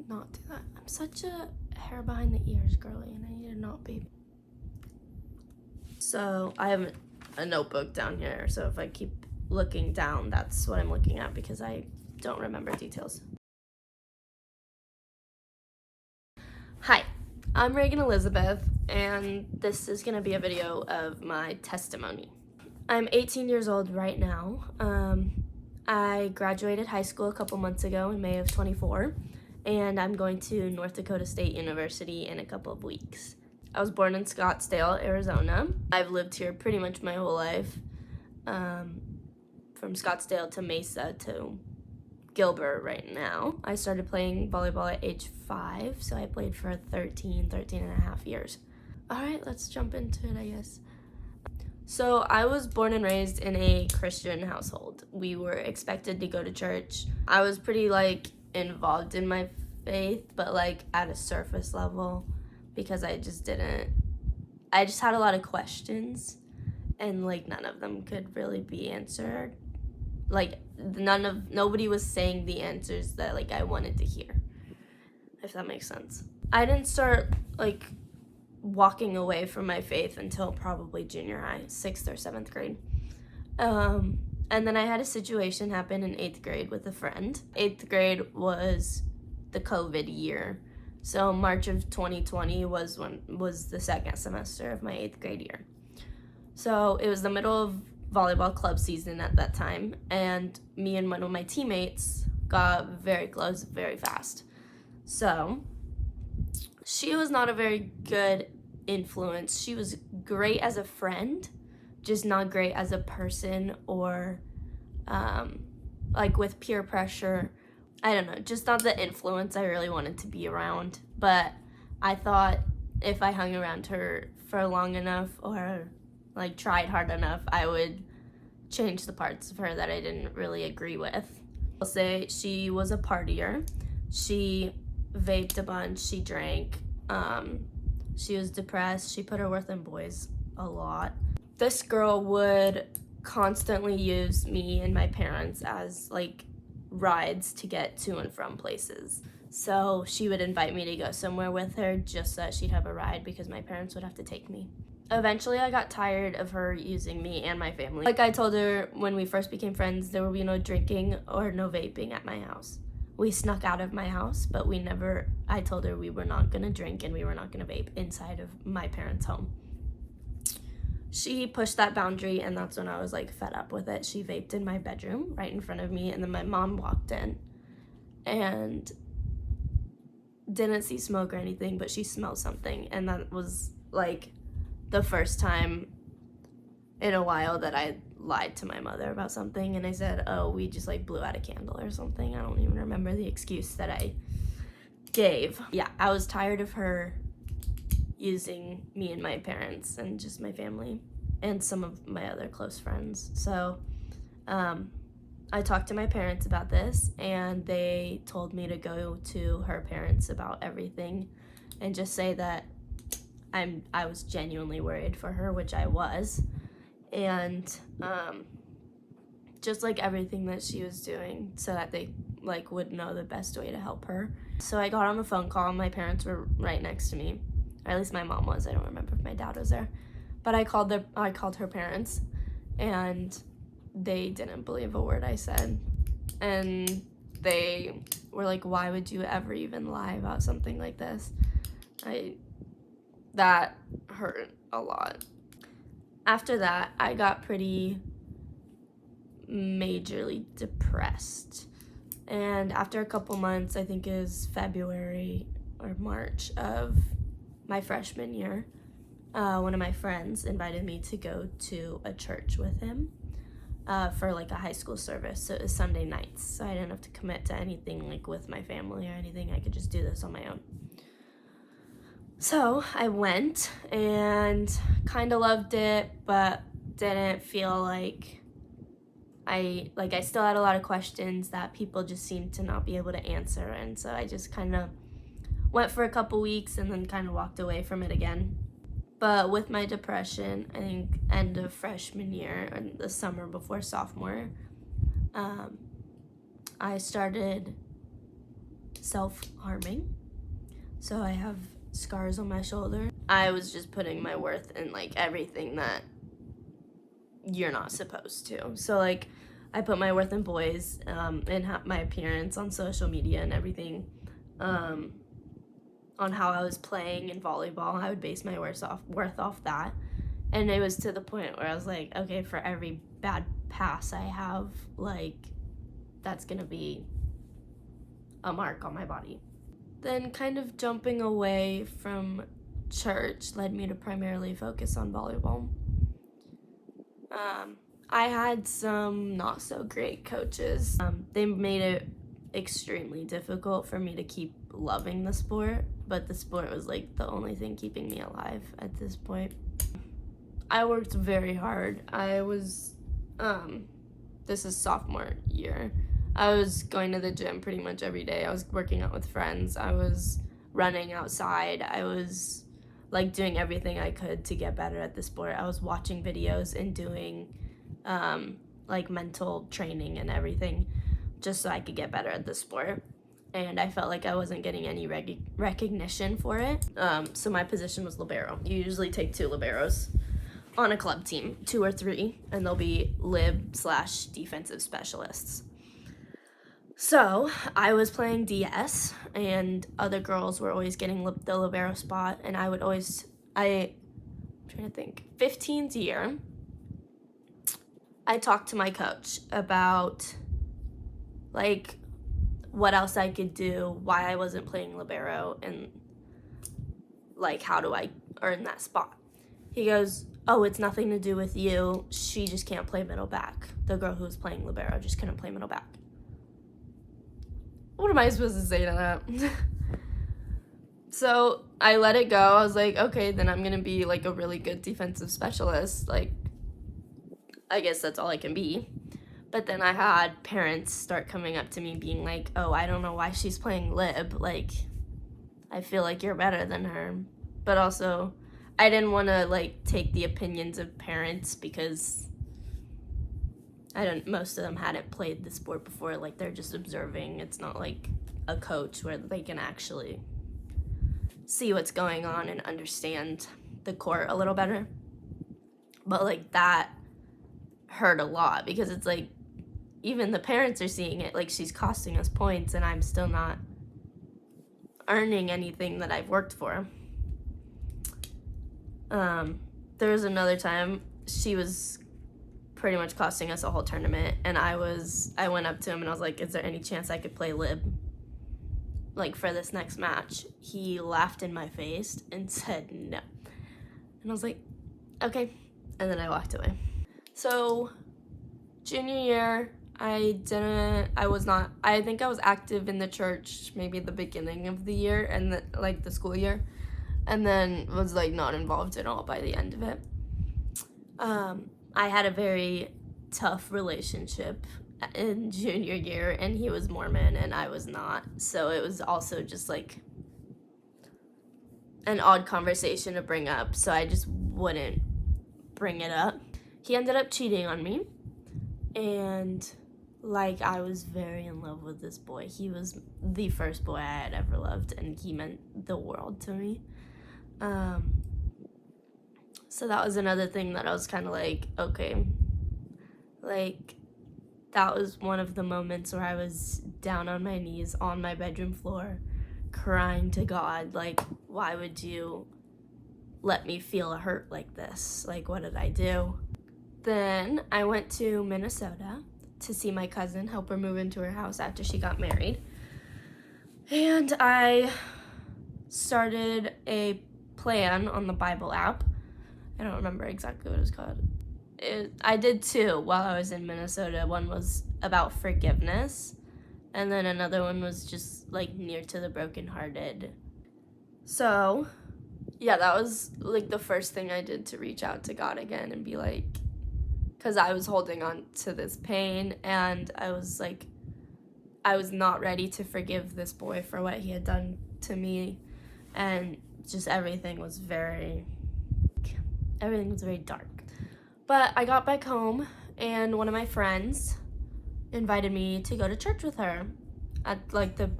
not do that. I'm such a hair behind the ears girly, and I need to not be. So I have a notebook down here, so if I keep looking down, that's what I'm looking at because I don't remember details. Hi, I'm Reagan Elizabeth, and this is going to be a video of my testimony. I'm 18 years old right now. I graduated high school a couple months ago in May of 24, and I'm going to North Dakota State University in a couple of weeks. I was born in Scottsdale, Arizona. I've lived here pretty much my whole life, from Scottsdale to Mesa to Gilbert right now. I started playing volleyball at age 5, so I played for 13 and a half years. All right, let's jump into it, I guess. So I was born and raised in a Christian household. We were expected to go to church. I was pretty involved in my faith, but at a surface level, because I just had a lot of questions, and none of them could really be answered. Nobody was saying the answers that I wanted to hear, if that makes sense. I didn't start walking away from my faith until probably junior high, 6th or 7th grade. And then I had a situation happen in 8th grade with a friend. 8th grade was the COVID year. So March of 2020 was the second semester of my 8th grade year. So it was the middle of volleyball club season at that time, and me and one of my teammates got very close very fast. So she was not a very good influence. She was great as a friend, just not great as a person, or with peer pressure. I don't know, just not the influence I really wanted to be around. But I thought if I hung around her for long enough or tried hard enough, I would change the parts of her that I didn't really agree with. I'll say she was a partier. She vaped a bunch, she drank, she was depressed, she put her worth in boys a lot. This girl would constantly use me and my parents as rides to get to and from places. So she would invite me to go somewhere with her just so that she'd have a ride because my parents would have to take me. Eventually, I got tired of her using me and my family. I told her when we first became friends, there would be no drinking or no vaping at my house. We snuck out of my house, but I told her we were not gonna drink and we were not gonna vape inside of my parents' home. She pushed that boundary, and that's when I was fed up with it. She vaped in my bedroom right in front of me, and then my mom walked in and didn't see smoke or anything, but she smelled something, and that was the first time in a while that I lied to my mother about something, and I said, oh, we just blew out a candle or something. I don't even remember the excuse that I gave. Yeah, I was tired of her using me and my parents and just my family and some of my other close friends. So I talked to my parents about this, and they told me to go to her parents about everything and just say that I was genuinely worried for her, which I was, and just everything that she was doing, so that they would know the best way to help her. So I got on a phone call. My parents were right next to me, or at least my mom was. I don't remember if my dad was there, but I called her parents, and they didn't believe a word I said, and they were like, why would you ever even lie about something like this? That hurt a lot. After that, I got pretty majorly depressed. And after a couple months, I think it was February or March of my freshman year, one of my friends invited me to go to a church with him for a high school service. So it was Sunday nights, so I didn't have to commit to anything with my family or anything. I could just do this on my own. So I went and kind of loved it, but didn't feel I still had a lot of questions that people just seemed to not be able to answer. And so I just kind of went for a couple weeks and then kind of walked away from it again. But with my depression, I think end of freshman year and the summer before sophomore, I started self-harming. So I have scars on my shoulder. I was just putting my worth in like everything that you're not supposed to. So like I put my worth in boys, and my appearance on social media and everything, on how I was playing in volleyball. I would base my worth off that. And it was to the point where I was like, okay, for every bad pass I have, like, that's gonna be a mark on my body. Then kind of jumping away from church led me to primarily focus on volleyball. I had some not so great coaches. They made it extremely difficult for me to keep loving the sport, but the sport was like the only thing keeping me alive at this point. I worked very hard. I was, this is sophomore year. I was going to the gym pretty much every day. I was working out with friends. I was running outside. I was like doing everything I could to get better at the sport. I was watching videos and doing like mental training and everything just so I could get better at the sport. And I felt like I wasn't getting any recognition for it. So my position was libero. You usually take 2 liberos on a club team, 2 or 3, and they'll be lib/defensive specialists. So I was playing DS, and other girls were always getting the libero spot, and I'm trying to think, 15th year, I talked to my coach about like what else I could do, why I wasn't playing libero, and like how do I earn that spot. He goes, oh, it's nothing to do with you. She just can't play middle back. The girl who was playing libero just couldn't play middle back. What am I supposed to say to that? So I let it go. I was like, okay, then I'm gonna be like a really good defensive specialist. Like, I guess that's all I can be. But then I had parents start coming up to me being like, oh, I don't know why she's playing lib. Like, I feel like you're better than her. But also, I didn't want to like take the opinions of parents because most of them hadn't played the sport before. Like, they're just observing. It's not like a coach where they can actually see what's going on and understand the court a little better. But like that hurt a lot because it's like even the parents are seeing it, like she's costing us points and I'm still not earning anything that I've worked for. There was another time she was pretty much costing us a whole tournament, and I went up to him and I was like, is there any chance I could play lib like for this next match? He laughed in my face and said no. And I was like, okay. And then I walked away. So junior year, I think I was active in the church maybe at the beginning of the year and the school year, and then was like not involved at all by the end of it. I had a very tough relationship in junior year, and he was Mormon and I was not, so it was also just like an odd conversation to bring up, so I just wouldn't bring it up. He ended up cheating on me, and like I was very in love with this boy. He was the first boy I had ever loved, and he meant the world to me. So that was another thing that I was kind of like, okay, like that was one of the moments where I was down on my knees on my bedroom floor crying to God, like, why would you let me feel a hurt like this? Like, what did I do? Then I went to Minnesota to see my cousin, help her move into her house after she got married. And I started a plan on the Bible app. I don't remember exactly what it was called. I did 2 while I was in Minnesota. One was about forgiveness, and then another one was just like near to the brokenhearted. So yeah, that was like the first thing I did to reach out to God again and be like, because I was holding on to this pain, and I was not ready to forgive this boy for what he had done to me, and just everything was very dark. But I got back home, and one of my friends invited me to go to church with her at like the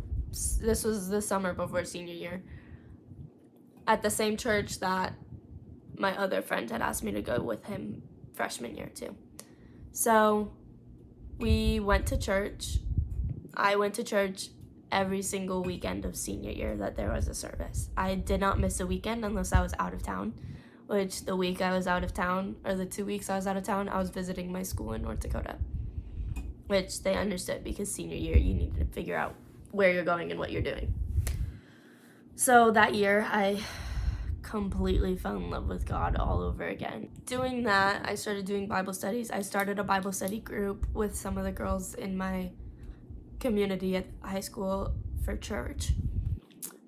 this was the summer before senior year, at the same church that my other friend had asked me to go with him freshman year too. So we went to church. I went to church every single weekend of senior year that there was a service. I did not miss a weekend unless I was out of town, which the week I was out of town, or the 2 weeks I was out of town, I was visiting my school in North Dakota, which they understood because senior year you need to figure out where you're going and what you're doing. So that year I completely fell in love with God all over again. Doing that, I started doing Bible studies. I started a Bible study group with some of the girls in my community at high school for church,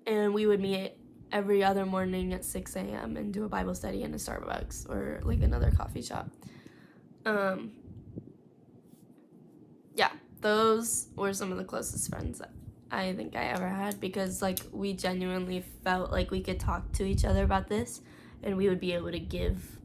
and we would meet every other morning at 6 a.m. and do a Bible study in a Starbucks or like another coffee shop. Yeah, those were some of the closest friends that I think I ever had, because like we genuinely felt like we could talk to each other about this and we would be able to give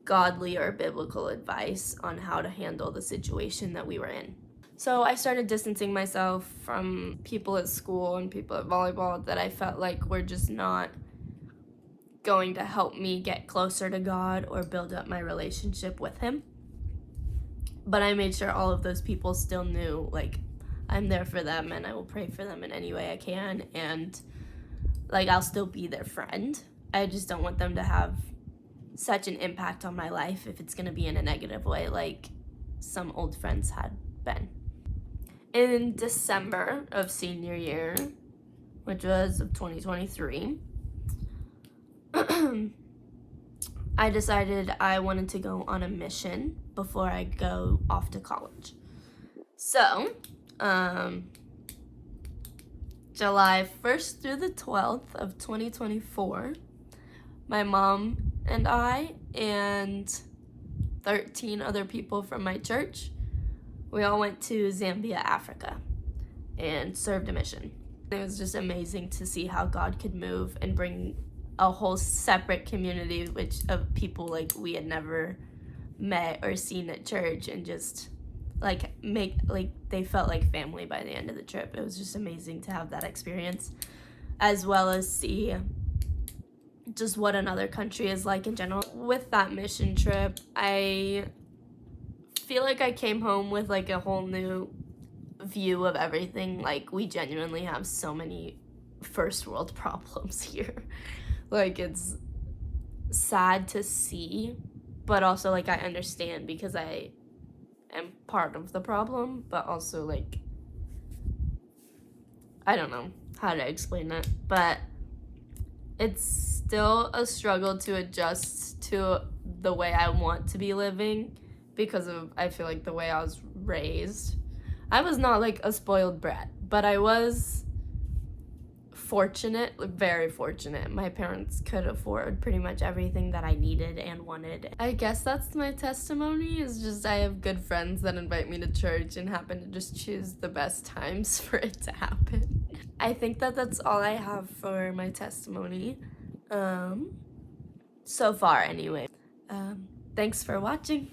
godly or biblical advice on how to handle the situation that we were in. So I started distancing myself from people at school and people at volleyball that I felt like were just not going to help me get closer to God or build up my relationship with Him. But I made sure all of those people still knew, like, I'm there for them and I will pray for them in any way I can, and like I'll still be their friend. I just don't want them to have such an impact on my life if it's going to be in a negative way like some old friends had been. In December of senior year, which was of 2023, I decided I wanted to go on a mission before I go off to college. So, July 1st through the 12th of 2024, my mom and I and 13 other people from my church, we all went to Zambia, Africa, and served a mission. It was just amazing to see how God could move and bring a whole separate community of people like we had never met or seen at church, and just they felt like family by the end of the trip. It was just amazing to have that experience, as well as see just what another country is like in general. With that mission trip, I feel like I came home with like a whole new view of everything. Like, we genuinely have so many first world problems here. Like, it's sad to see, but also like I understand because I am part of the problem, but also like I don't know how to explain it, but it's still a struggle to adjust to the way I want to be living because of, I feel like, the way I was raised. I was not like a spoiled brat, but I was fortunate, very fortunate. My parents could afford pretty much everything that I needed and wanted. I guess that's my testimony, is just I have good friends that invite me to church and happen to just choose the best times for it to happen. I think that that's all I have for my testimony, so far anyway. Thanks for watching.